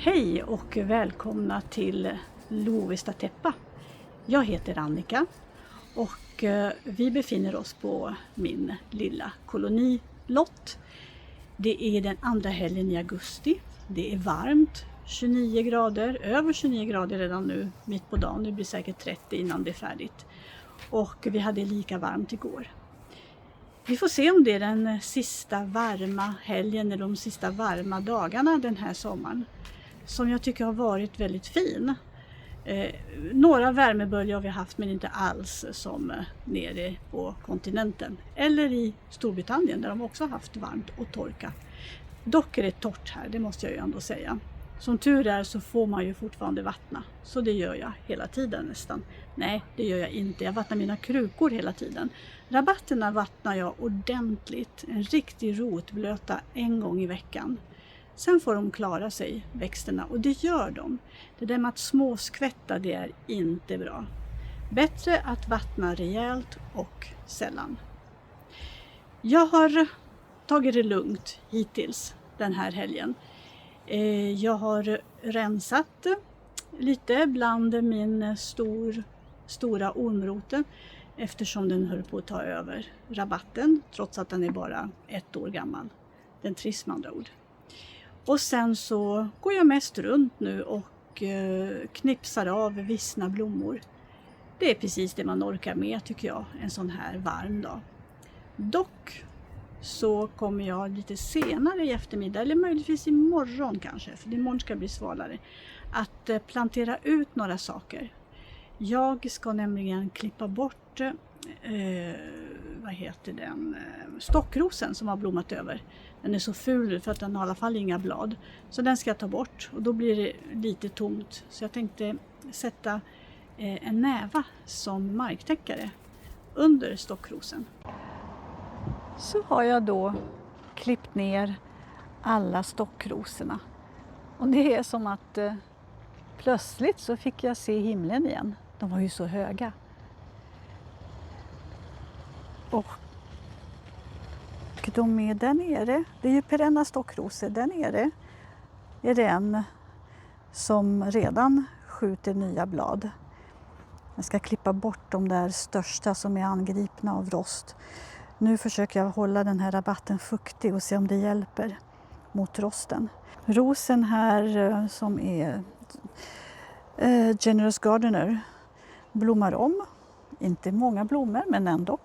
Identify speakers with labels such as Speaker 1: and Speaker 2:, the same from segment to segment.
Speaker 1: Hej och välkomna till Lovisa Teppa. Jag heter Annika och vi befinner oss på min lilla kolonilott. Det är den andra helgen i augusti. Det är varmt, 29 grader, över 29 grader redan nu mitt på dagen. Det blir säkert 30 innan det är färdigt. Och vi hade lika varmt igår. Vi får se om det är den sista varma helgen eller de sista varma dagarna den här sommaren. Som jag tycker har varit väldigt fin. Några värmeböljor har vi haft men inte alls som nere på kontinenten. Eller i Storbritannien där de också har haft varmt och torka. Dock är det torrt här, det måste jag ju ändå säga. Som tur är så får man ju fortfarande vattna. Så det gör jag hela tiden nästan. Nej, det gör jag inte. Jag vattnar mina krukor hela tiden. Rabatterna vattnar jag ordentligt. En riktig rotblöta en gång i veckan. Sen får de klara sig, växterna, och det gör de. Det där med att småskvätta, det är inte bra. Bättre att vattna rejält och sällan. Jag har tagit det lugnt hittills den här helgen. Jag har rensat lite bland min stora ormroten eftersom den höll på att ta över rabatten trots att den är bara 1 år gammal. Den trivs med andra ord. Och sen så går jag mest runt nu och knipsar av vissna blommor. Det är precis det man orkar med tycker jag, en sån här varm dag. Dock så kommer jag lite senare i eftermiddag, eller möjligtvis imorgon kanske, för imorgon ska bli svalare, att plantera ut några saker. Jag ska nämligen klippa bort stockrosen som har blommat över. Den är så ful för att den har i alla fall inga blad. Så den ska jag ta bort och då blir det lite tomt. Så jag tänkte sätta en näva som marktäckare under stockrosen. Så har jag då klippt ner alla stockrosorna. Och det är som att plötsligt så fick jag se himlen igen. De var ju så höga. Och de är där nere. Det är ju perenna stockrosor. Där nere är det en som redan skjuter nya blad. Jag ska klippa bort de där största som är angripna av rost. Nu försöker jag hålla den här rabatten fuktig och se om det hjälper mot rosten. Rosen här som är Generous Gardener blommar om. Inte många blommor men ändå.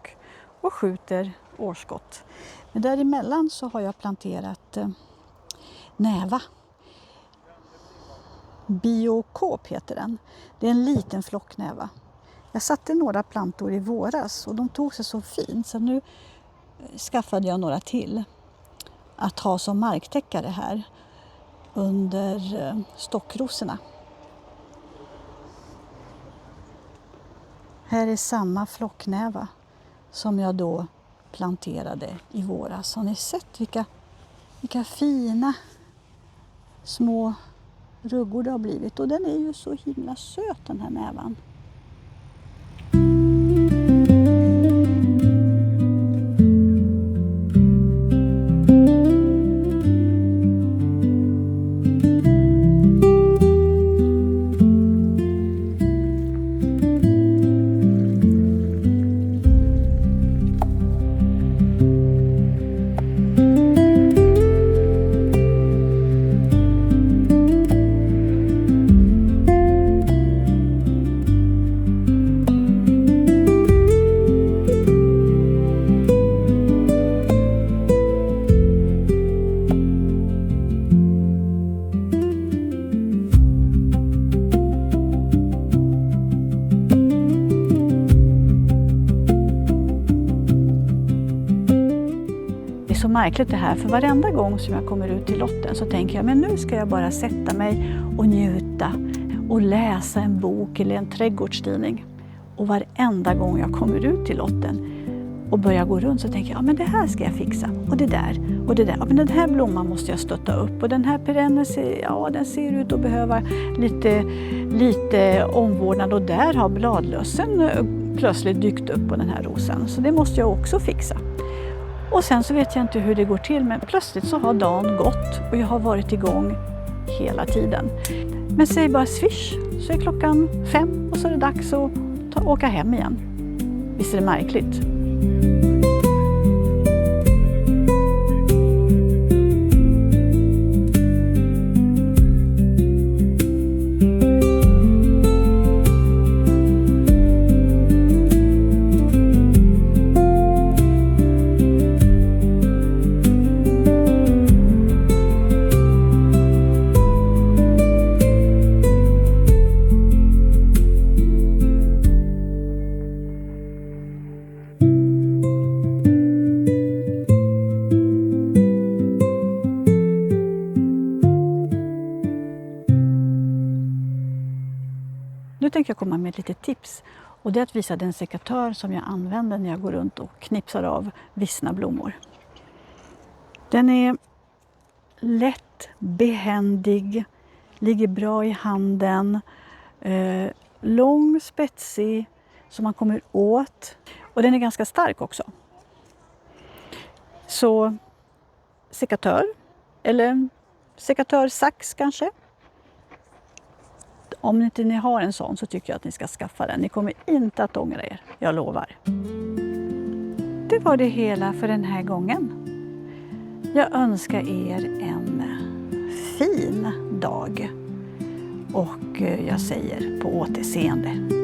Speaker 1: Och skjuter årskott. Men däremellan så har jag planterat näva. Biokop heter den. Det är en liten flocknäva. Jag satte några plantor i våras och de tog sig så fint så nu skaffade jag några till att ha som marktäckare här under stockrosorna. Här är samma flocknäva som jag då planterade i våras. Har ni sett vilka fina små ruggor det har blivit? Och den är ju så himla söt den här nävan. Så märkligt det här, för varenda gång som jag kommer ut till lotten så tänker jag men nu ska jag bara sätta mig och njuta och läsa en bok eller en trädgårdstidning. Och varenda gång jag kommer ut till lotten och börjar gå runt så tänker jag men det här ska jag fixa och det där och det där. Ja, men den här blomman måste jag stötta upp och den här perennen den ser ut att behöva lite omvårdnad och där har bladlössen plötsligt dykt upp på den här rosen. Så det måste jag också fixa. Och sen så vet jag inte hur det går till men plötsligt så har dagen gått och jag har varit igång hela tiden. Men säg bara swish, så är klockan 5 och så är det dags att åka hem igen. Visst är det märkligt? Nu tänker jag komma med ett litet tips, och det är att visa den sekatör som jag använder när jag går runt och knipsar av vissna blommor. Den är lätt, behändig, ligger bra i handen, lång, spetsig så man kommer åt, och den är ganska stark också. Så sekatör, eller sekatörsax kanske. Om inte ni har en sån så tycker jag att ni ska skaffa den. Ni kommer inte att ångra er, jag lovar. Det var det hela för den här gången. Jag önskar er en fin dag. Och jag säger på återseende.